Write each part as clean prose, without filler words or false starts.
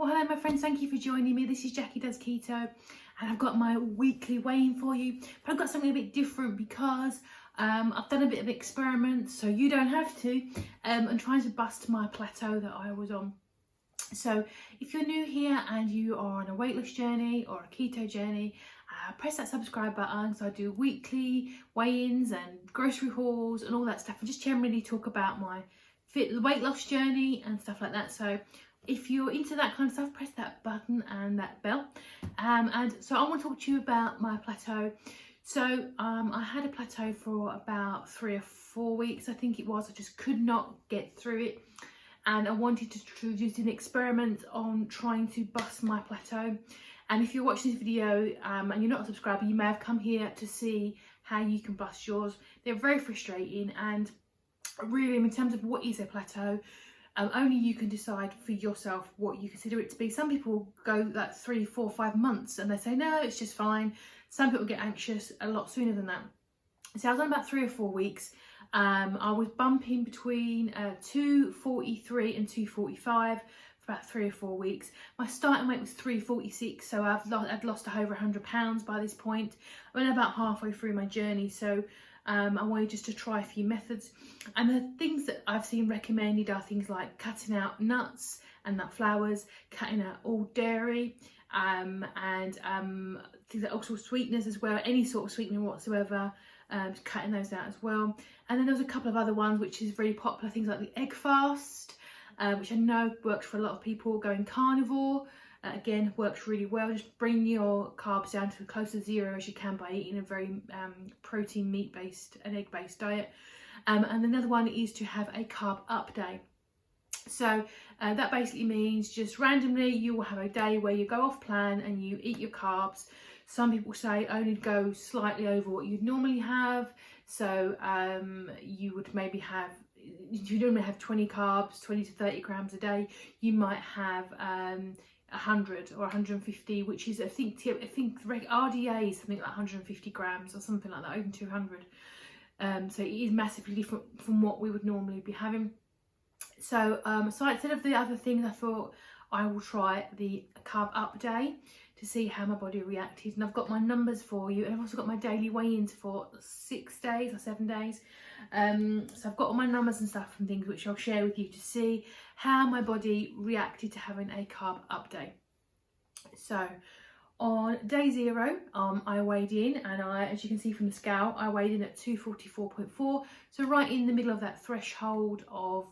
Well, hello my friends, thank you for joining me. This is Jackie Does Keto and I've got my weekly weigh-in for you. But I've got something a bit different because I've done a bit of experiment, so you don't have to. I'm trying to bust my plateau that I was on. So if you're new here and you are on a weight loss journey or a keto journey, press that subscribe button. So I do weekly weigh-ins and grocery hauls and all that stuff, and just generally talk about my weight loss journey and stuff like that. So if you're into that kind of stuff, press that button and that bell. And so I want to talk to you about my plateau. So I had a plateau for about 3 or 4 weeks, I think it was. I just could not get through it. And I wanted to do an experiment on trying to bust my plateau. And if you're watching this video and you're not a subscriber, you may have come here to see how you can bust yours. They're very frustrating, and really in terms of what is a plateau, only you can decide for yourself what you consider it to be. Some people go like 3, 4, 5 months and they say, no, it's just fine. Some people get anxious a lot sooner than that. So I was on about 3 or 4 weeks. I was bumping between 243 and 245 for about 3 or 4 weeks. My starting weight was 346, so I'd lost over 100 pounds by this point. I'm about halfway through my journey, so I wanted just to try a few methods. And the things that I've seen recommended are things like cutting out nuts and nut flours, cutting out all dairy, and things like also sweeteners as well, any sort of sweetener whatsoever, cutting those out as well. And then there was a couple of other ones which is very popular, things like the egg fast, which I know works for a lot of people. Going carnivore, again, works really well. Just bring your carbs down to as close to zero as you can by eating a very protein, meat-based and egg-based diet. And another one is to have a carb up day. So that basically means just randomly you will have a day where you go off plan and you eat your carbs. Some people say only go slightly over what you'd normally have. So you would maybe have, if you normally have 20 carbs, 20 to 30 grams a day, you might have 100 or 150, which is I think RDA is something like 150 grams or something like that, over 200. So it is massively different from what we would normally be having. So so instead of the other things, I thought I will try the carb up day to see how my body reacted. And I've got my numbers for you, and I've also got my daily weigh-ins for 6 days or 7 days. So I've got all my numbers and stuff and things which I'll share with you to see how my body reacted to having a carb up day. So on day 0, I weighed in, and as you can see from the scale, I weighed in at 244.4, so right in the middle of that threshold of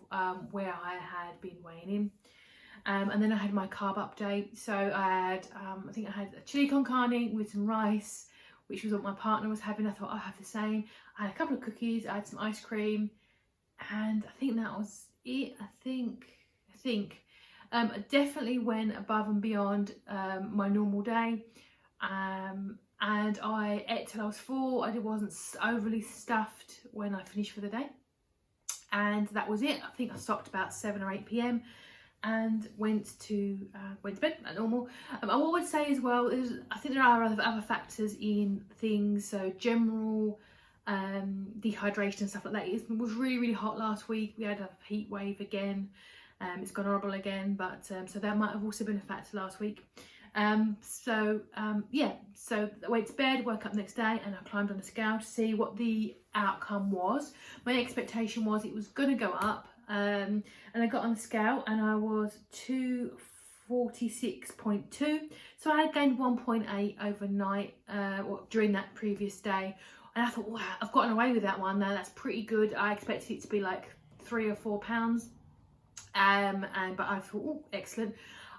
where I had been weighing in. And then I had my carb update. So I had, I think I had a chili con carne with some rice, which was what my partner was having. I thought I'll have the same. I had a couple of cookies, I had some ice cream, and I think that was it. I think. Definitely went above and beyond my normal day. And I ate till I was full. I wasn't overly stuffed when I finished for the day. And that was it. I think I stopped about 7 or 8 p.m. and went to bed like normal. I would say as well, I think there are other factors in things. So general dehydration and stuff like that. It was really, really hot last week. We had a heat wave again. It's gone horrible again, but so that might have also been a factor last week. So I went to bed, woke up the next day, and I climbed on a scale to see what the outcome was. My expectation was it was going to go up, and I got on the scale and I was 246.2, so I had gained 1.8 overnight during that previous day. And I thought, wow, I've gotten away with that one. Now that's pretty good. I expected it to be like 3 or 4 pounds. But I thought, oh, excellent.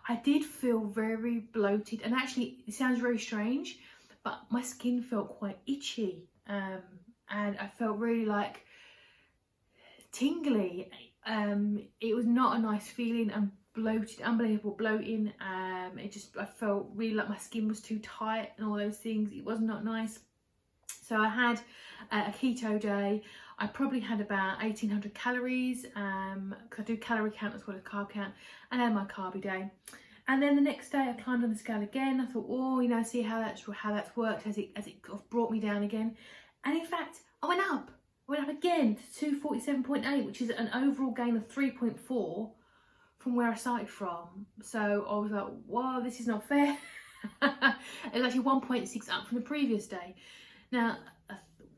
I did feel very bloated, and actually it sounds very strange, but my skin felt quite itchy, and I felt really like tingly. It was not a nice feeling, and bloated, unbelievable bloating. I felt really like my skin was too tight and all those things. It was not nice. So I had a keto day. I probably had about 1800 calories, because I do calorie count as well as carb count, and I had my carby day. And then the next day I climbed on the scale again. I thought, oh, you know, see how that's worked as it brought me down again. And in fact, I went up again to 247.8, which is an overall gain of 3.4 from where I started from. So I was like, whoa, this is not fair. It was actually 1.6 up from the previous day. Now,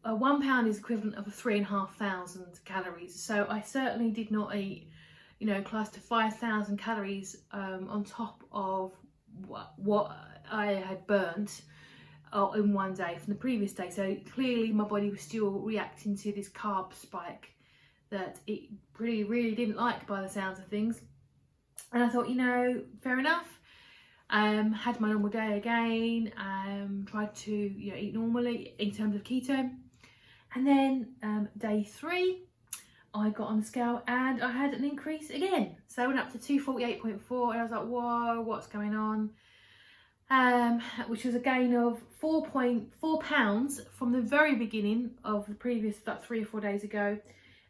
a 1 pound is equivalent of 3,500 calories. So I certainly did not eat, you know, close to 5,000 calories on top of what I had burnt in one day from the previous day. So clearly my body was still reacting to this carb spike that it really didn't like by the sounds of things. And I thought, you know, fair enough. Had my normal day again, tried to, you know, eat normally in terms of keto. And then day 3, I got on the scale and I had an increase again. So I went up to 248.4 and I was like, whoa, what's going on? Which was a gain of 4.4 pounds from the very beginning of the previous, about 3 or 4 days ago,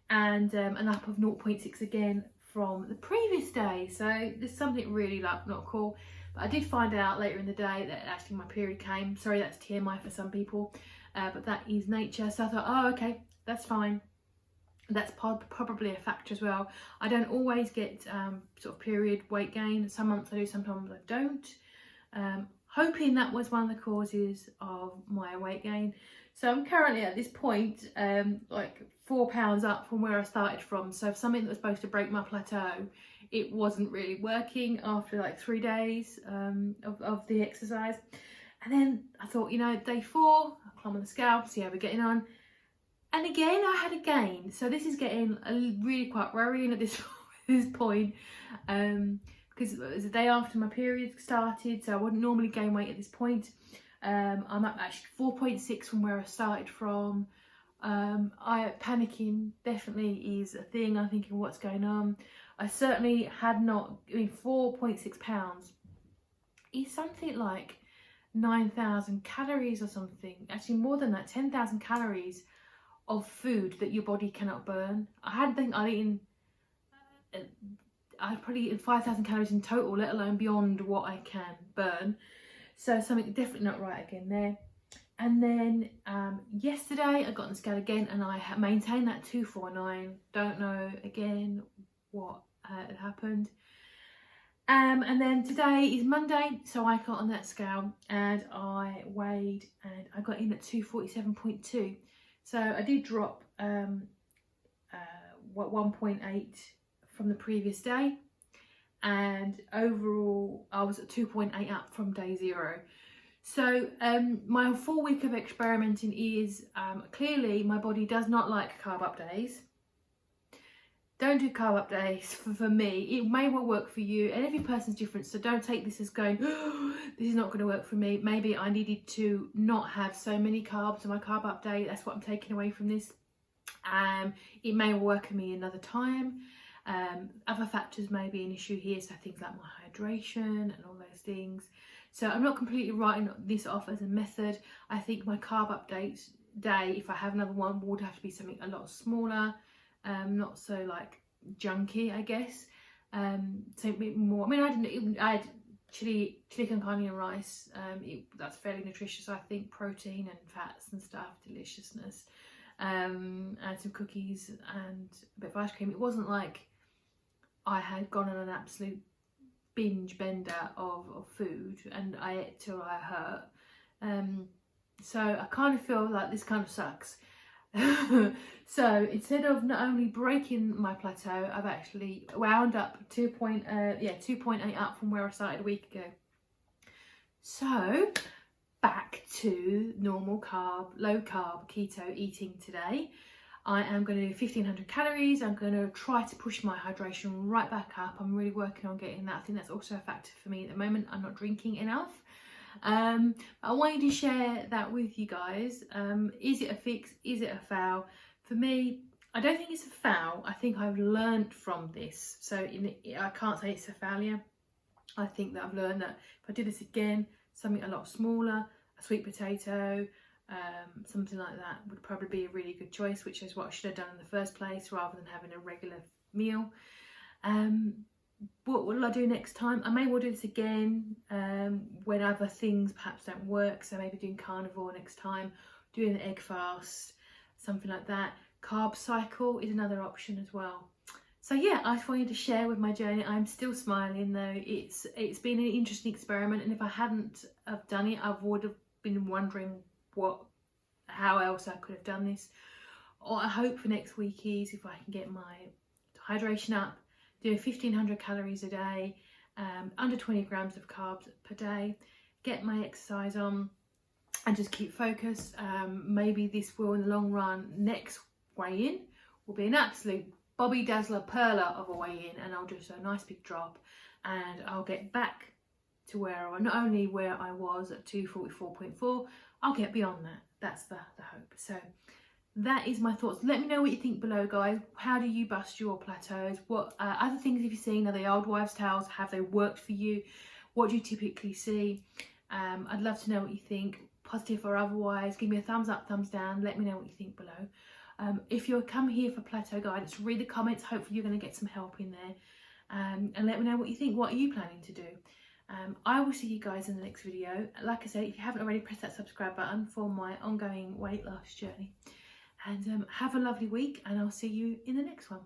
and an up of 0.6 again from the previous day. So there's something really like not cool. But I did find out later in the day that actually my period came. Sorry, that's TMI for some people, but that is nature. So I thought, oh, okay, that's fine. That's probably a factor as well. I don't always get sort of period weight gain. Some months I do, sometimes I don't. Hoping that was one of the causes of my weight gain. So I'm currently at this point like 4 pounds up from where I started from. So something that was supposed to break my plateau, it wasn't really working after like 3 days of the exercise. And then I thought, you know, day 4, I'll climb on the scale, see how we're getting on. And again, I had a gain. So this is getting really quite worrying at this point. Because it was the day after my period started, so I wouldn't normally gain weight at this point. I'm up actually 4.6 from where I started from. Panicking definitely is a thing. I'm thinking, what's going on? I certainly had not, 4.6 pounds is something like 9,000 calories or something. Actually more than that, 10,000 calories of food that your body cannot burn. I think I'd eaten, I've probably eaten 5,000 calories in total, let alone beyond what I can burn. So something definitely not right again there. And then yesterday I got on the scale again and I maintained that 249. Don't know again what had happened. And then today is Monday, so I got on that scale and I weighed and I got in at 247.2. So I did drop 1.8 from the previous day, and overall I was at 2.8 up from day 0. So my 4 week of experimenting is clearly my body does not like carb up days. Don't do carb up days for me. It may well work for you, and every person's different, so don't take this as going, oh, this is not going to work for me. Maybe I needed to not have so many carbs on my carb up day. That's what I'm taking away from this. It may work for me another time. Other factors may be an issue here, so things like my hydration and all those things. So I'm not completely writing this off as a method. I think my carb update day, if I have another one, would have to be something a lot smaller, not so like junky, I guess. So a bit more. I mean, I had chili con carne and rice. That's fairly nutritious, I think. Protein and fats and stuff, deliciousness. And some cookies and a bit of ice cream. It wasn't like I had gone on an absolute binge bender of food and I ate till I hurt. So I kind of feel like this kind of sucks. So instead of not only breaking my plateau, I've actually wound up 2.8 up from where I started a week ago. So back to normal carb, low carb, keto eating today. I am going to do 1,500 calories. I'm going to try to push my hydration right back up. I'm really working on getting that. I think that's also a factor for me at the moment. I'm not drinking enough. I wanted to share that with you guys. Is it a fix? Is it a fail? For me, I don't think it's a foul. I think I've learned from this. So I can't say it's a failure. I think that I've learned that if I do this again, something a lot smaller, a sweet potato, something like that would probably be a really good choice, which is what I should have done in the first place rather than having a regular meal. What will I do next time? I may well do this again when other things perhaps don't work. So maybe doing carnivore next time, doing the egg fast, something like that. Carb cycle is another option as well. So yeah, I just wanted to share with my journey. I'm still smiling though. It's been an interesting experiment, and if I hadn't have done it, I would have been wondering how else I could have done this. What I hope for next week is if I can get my hydration up, do 1500 calories a day, under 20 grams of carbs per day, get my exercise on, and just keep focused. Maybe this will, in the long run, next weigh-in will be an absolute Bobby Dazzler Perler of a weigh-in, and I'll just do a nice big drop, and I'll get back to not only where I was at 244.4, I'll get beyond that. That's the hope. So that is my thoughts. Let me know what you think below, guys. How do you bust your plateaus? What other things have you seen? Are they old wives' tales? Have they worked for you? What do you typically see? I'd love to know what you think, positive or otherwise. Give me a thumbs up, thumbs down. Let me know what you think below. If you're come here for plateau guidance, read the comments. Hopefully you're going to get some help in there. And let me know what you think. What are you planning to do? I will see you guys in the next video. Like I said, if you haven't already, press that subscribe button for my ongoing weight loss journey. And have a lovely week, and I'll see you in the next one.